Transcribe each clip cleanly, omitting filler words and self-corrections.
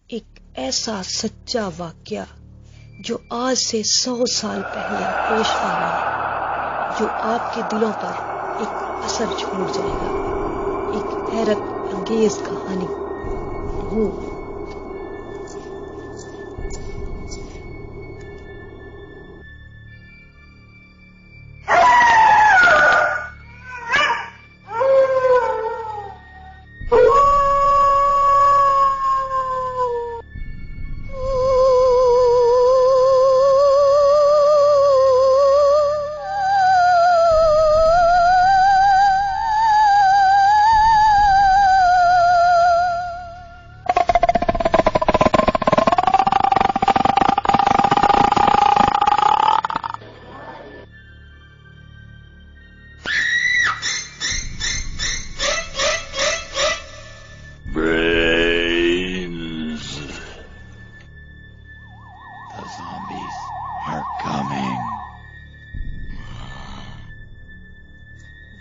ایک ایسا سچا واقعہ جو آج سے 100 سال پہلے پیش آیا، جو آپ کے دلوں پر ایک اثر چھوڑ جائے گا، ایک حیرت انگیز کہانی۔ بھوت۔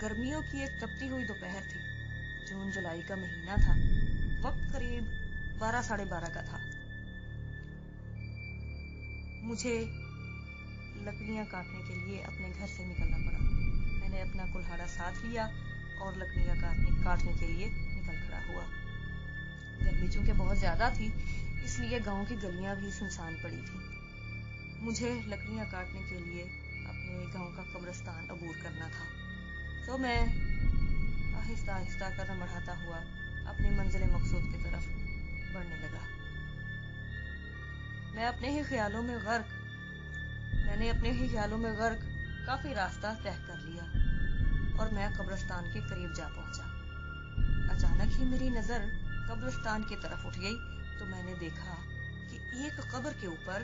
گرمیوں کی ایک تپتی ہوئی دوپہر تھی۔ جون جولائی کا مہینہ تھا۔ وقت قریب 12:30 کا تھا۔ مجھے لکڑیاں کاٹنے کے لیے اپنے گھر سے نکلنا پڑا۔ میں نے اپنا کلہاڑا ساتھ لیا اور لکڑیاں کاٹنے کے لیے نکل کھڑا ہوا۔ گرمی چونکہ بہت زیادہ تھی، اس لیے گاؤں کی گلیاں بھی سنسان پڑی تھیں۔ مجھے لکڑیاں کاٹنے کے لیے اپنے گاؤں کا قبرستان عبور کرنا تھا، تو میں آہستہ آہستہ قدم بڑھاتا ہوا اپنی منزل مقصود کی طرف بڑھنے لگا۔ میں نے اپنے ہی خیالوں میں غرق کافی راستہ طے کر لیا اور میں قبرستان کے قریب جا پہنچا۔ اچانک ہی میری نظر قبرستان کی طرف اٹھ گئی تو میں نے دیکھا کہ ایک قبر کے اوپر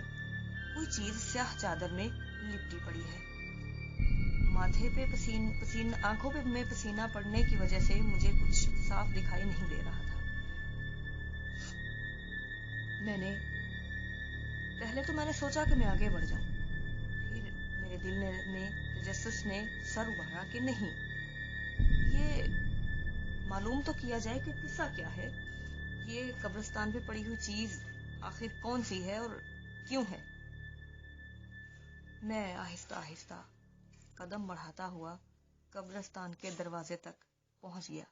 کوئی چیز سیاہ چادر میں لپٹی پڑی ہے۔ ماتھے پہ آنکھوں میں پسینہ پڑنے کی وجہ سے مجھے کچھ صاف دکھائی نہیں دے رہا تھا۔ پہلے تو میں نے سوچا کہ میں آگے بڑھ جاؤں، پھر میرے دل میں تجسس نے سر ابھارا کہ نہیں، یہ معلوم تو کیا جائے کہ قصہ کیا ہے، یہ قبرستان پہ پڑی ہوئی چیز آخر کون سی ہے اور کیوں ہے۔ میں آہستہ آہستہ قدم بڑھاتا ہوا قبرستان کے دروازے تک پہنچ گیا۔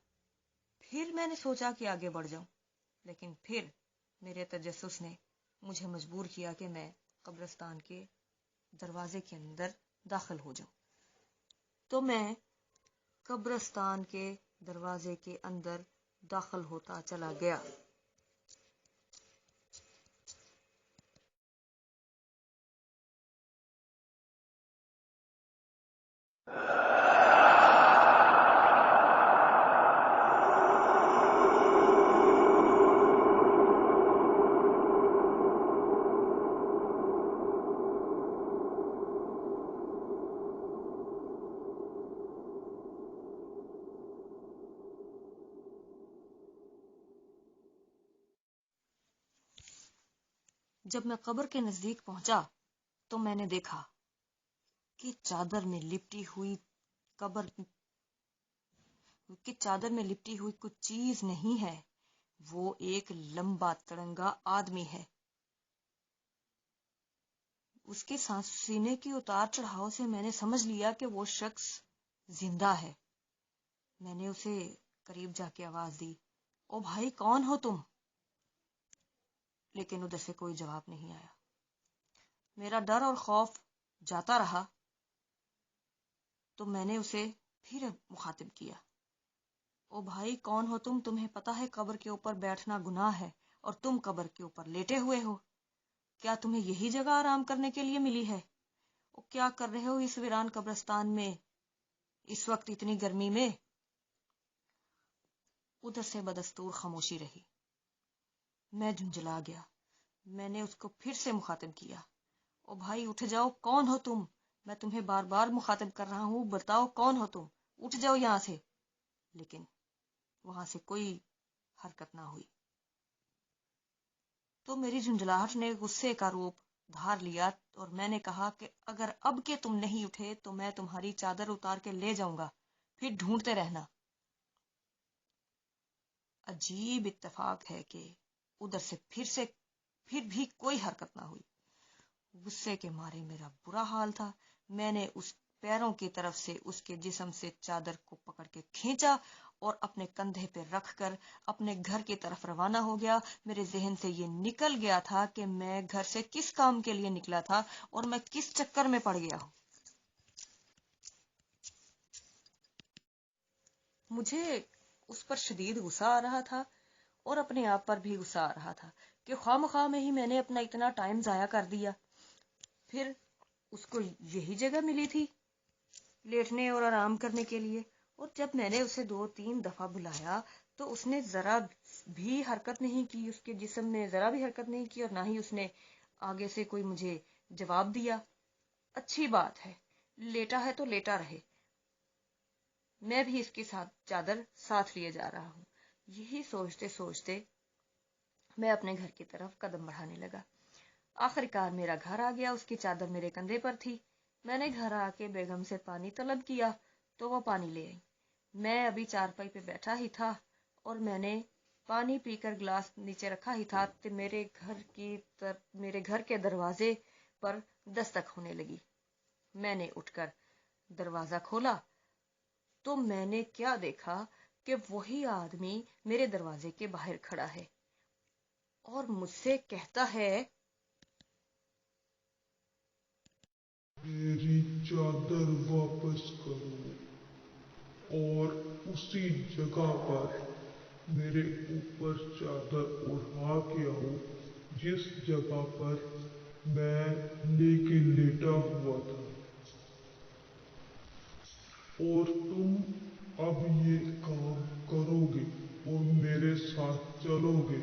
پھر میں نے سوچا کہ آگے بڑھ جاؤں، لیکن پھر میرے تجسس نے مجھے مجبور کیا کہ میں قبرستان کے دروازے کے اندر داخل ہو جاؤں۔ تو میں قبرستان کے دروازے کے اندر داخل ہوتا چلا گیا۔ جب میں قبر کے نزدیک پہنچا تو میں نے دیکھا کہ چادر میں لپٹی ہوئی کچھ چیز نہیں ہے، وہ ایک لمبا تڑنگا آدمی ہے۔ اس کے سینے کی اتار چڑھاؤ سے میں نے سمجھ لیا کہ وہ شخص زندہ ہے۔ میں نے اسے قریب جا کے آواز دی، او بھائی کون ہو تم؟ لیکن ادھر سے کوئی جواب نہیں آیا۔ میرا ڈر اور خوف جاتا رہا تو میں نے اسے پھر مخاطب کیا، او بھائی کون ہو تم؟ تمہیں پتہ ہے قبر کے اوپر بیٹھنا گناہ ہے اور تم قبر کے اوپر لیٹے ہوئے ہو، کیا تمہیں یہی جگہ آرام کرنے کے لیے ملی ہے؟ او کیا کر رہے ہو اس ویران قبرستان میں اس وقت اتنی گرمی میں؟ ادھر سے بدستور خاموشی رہی۔ میں جھنجھلا گیا۔ میں نے اس کو پھر سے مخاطب کیا، او بھائی اٹھ جاؤ، کون ہو تم؟ میں تمہیں بار بار مخاطب کر رہا ہوں، بتاؤ کون ہو تم؟ اٹھ جاؤ یہاں سے۔ لیکن وہاں سے کوئی حرکت نہ ہوئی۔ تو میری جھنجھلاہٹ نے غصے کا روپ دھار لیا اور میں نے کہا کہ اگر اب کے تم نہیں اٹھے تو میں تمہاری چادر اتار کے لے جاؤں گا، پھر ڈھونڈتے رہنا۔ عجیب اتفاق ہے کہ उधर से फिर भी कोई हरकत ना हुई। गुस्से के मारे मेरा बुरा हाल था। मैंने उस पैरों की तरफ से उसके जिस्म से चादर को पकड़ के खींचा और अपने कंधे पे रखकर अपने घर की तरफ रवाना हो गया। मेरे जहन से ये निकल गया था कि मैं घर से किस काम के लिए निकला था और मैं किस चक्कर में पड़ गया हूं। मुझे उस पर शदीद गुस्सा आ रहा था और अपने आप पर भी गुस्सा आ रहा था कि खामखा में ही मैंने अपना इतना टाइम जाया कर दिया। फिर उसको यही जगह मिली थी लेटने और आराम करने के लिए, और जब मैंने उसे 2-3 दफा बुलाया तो उसने जरा भी हरकत नहीं की, उसके जिस्म ने जरा भी हरकत नहीं की और ना ही उसने आगे से कोई मुझे जवाब दिया। अच्छी बात है, लेटा है तो लेटा रहे, मैं भी इसके साथ चादर साथ लिए जा रहा हूं। यही सोचते सोचते मैं अपने घर की तरफ कदम बढ़ाने लगा। आखिरकार मेरा घर आ गया, उसकी चादर मेरे कंधे पर थी। मैंने घर आके बेगम से पानी तलब किया तो वो पानी ले आई। मैं अभी चारपाई पे बैठा ही था और मैंने पानी पीकर गिलास नीचे रखा ही था कि मेरे घर के दरवाजे पर दस्तक होने लगी। मैंने उठकर दरवाजा खोला तो मैंने क्या देखा कि वही आदमी मेरे दरवाजे के बाहर खड़ा है और मुझसे कहता है, मेरी चादर वापस करो और उसी जगह पर मेरे ऊपर चादर उठा के आओ जिस जगह पर मैं लेके लेटा हुआ था। और तुम अब ये काम करोगे और मेरे साथ चलोगे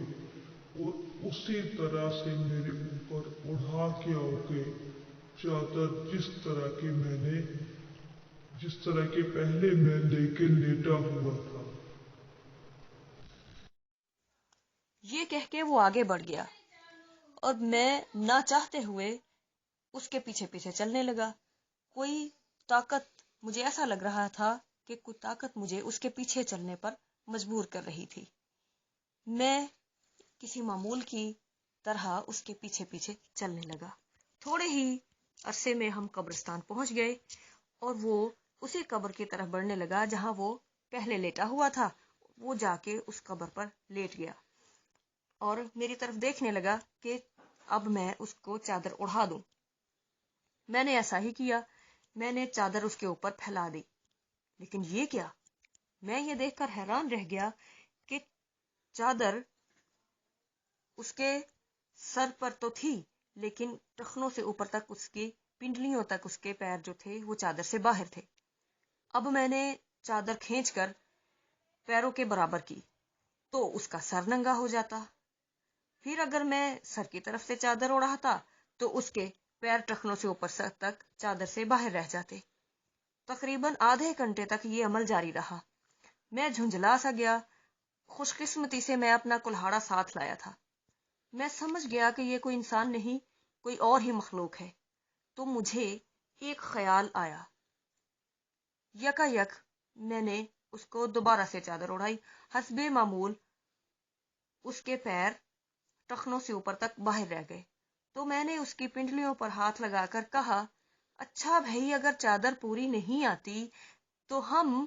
और उसी तरह से मेरे ऊपर उठा के आओगे चादर जिस तरह के पहले मैं लेके लेटा हुआ था। ये कह के वो आगे बढ़ गया और मैं ना चाहते हुए उसके पीछे पीछे चलने लगा। मुझे ऐसा लग रहा था कि कोई ताकत मुझे उसके पीछे चलने पर मजबूर कर रही थी। मैं किसी मामूल की तरह उसके पीछे पीछे चलने लगा। थोड़े ही अरसे में हम कब्रिस्तान पहुंच गए और वो उसी कब्र की तरफ बढ़ने लगा जहां वो पहले लेटा हुआ था। वो जाके उस कब्र पर लेट गया और मेरी तरफ देखने लगा कि अब मैं उसको चादर उड़ा दूं। मैंने ऐसा ही किया। मैंने चादर उसके ऊपर फैला दी, लेकिन ये क्या, मैं ये देखकर हैरान रह गया कि चादर उसके सर पर तो थी लेकिन टखनों से ऊपर तक, उसकी पिंडलियों तक उसके पैर जो थे वो चादर से बाहर थे। अब मैंने चादर खींचकर पैरों के बराबर की तो उसका सर नंगा हो जाता। फिर अगर मैं सर की तरफ से चादर उड़ाता तो उसके पैर टखनों से ऊपर सर तक चादर से बाहर रह जाते। तकरीबन आधे घंटे तक ये अमल जारी रहा। मैं झुंझला सा गया। खुशकिस्मती से मैं अपना कुल्हाड़ा साथ लाया था। मैं समझ गया कि ये कोई इंसान नहीं, कोई और ही मखलूक है। तो मुझे एक ख्याल आया। यकायक मैंने उसको दोबारा से चादर उड़ाई। हस्बे मामूल उसके पैर टखनों से ऊपर तक बाहर रह गए। तो मैंने उसकी पिंडलियों पर हाथ लगाकर कहा, अच्छा भाई, अगर चादर पूरी नहीं आती तो हम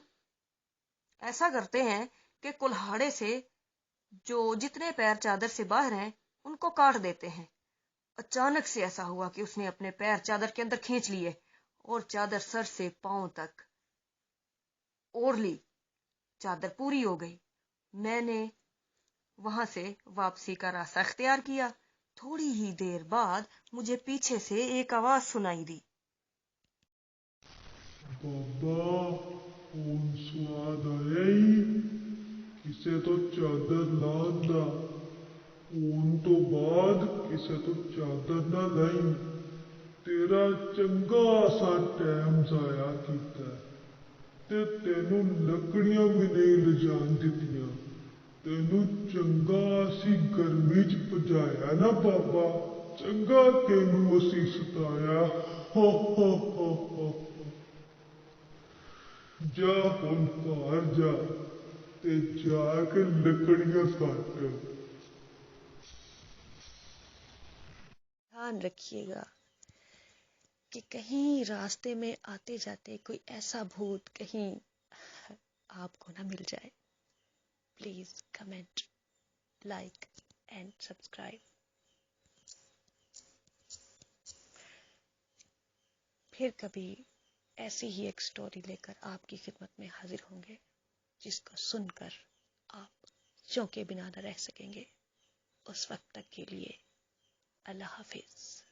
ऐसा करते हैं कि कुल्हाड़े से जो जितने पैर चादर से बाहर हैं उनको काट देते हैं। अचानक से ऐसा हुआ कि उसने अपने पैर चादर के अंदर खींच लिए और चादर सर से पांव तक ओढ़ ली। चादर पूरी हो गई। मैंने वहां से वापसी का रास्ता इख्तियार किया। थोड़ी ही देर बाद मुझे पीछे से एक आवाज सुनाई दी, बाबा, कौन स्वाद आया ही? किसे तो चादर लांदा, कौन तो बाद किसे तो चादर ना लाई। तेरा चंगा सा टाइम जाया कीता ते तेनू लकड़ियां भी नहीं लिजान दित्तियां। तेनू चंगा असी गर्मी च भजाया ना बाबा, चंगा तेनू असी सताया। हो हो हो हो। जा हुण घर जा ते जाके लकड़ियां कट। ध्यान रखिएगा کہ کہیں راستے میں آتے جاتے کوئی ایسا بھوت کہیں آپ کو نہ مل جائے. Please comment, like and subscribe. پھر کبھی ایسی ہی ایک سٹوری لے کر آپ کی خدمت میں حاضر ہوں گے جس کو سن کر آپ چونکے بنا نہ رہ سکیں گے. اس وقت تک کے لیے اللہ حافظ.